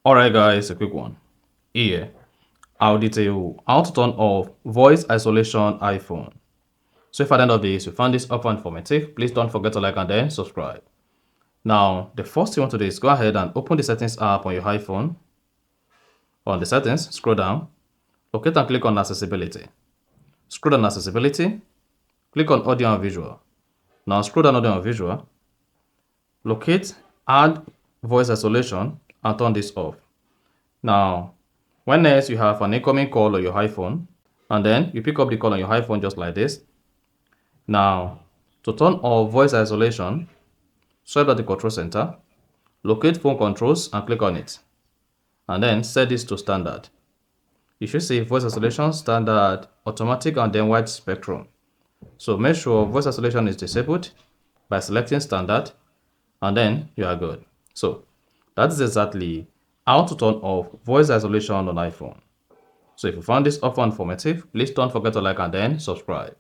Alright guys, a quick one. Here, I'll detail how to turn off voice isolation iPhone. So if at the end of this you found this helpful and informative, please don't forget to like and then subscribe. Now, the first thing you want to do is go ahead and open the settings app on your iPhone. On the settings, scroll down, locate and click on accessibility. Scroll down accessibility, click on audio and visual. Now scroll down audio and visual, locate add voice isolation and turn this off. Now, when next you have an incoming call on your iPhone, and then you pick up the call on your iPhone just like this. Now, to turn off voice isolation, swipe at the control center, locate phone controls and click on it, and then set this to standard. You should see voice isolation, standard, automatic, and then wide spectrum. So make sure voice isolation is disabled by selecting standard, and then you are good. So that is exactly how to turn off voice isolation on iPhone. So if you found this helpful and informative, please don't forget to like and then subscribe.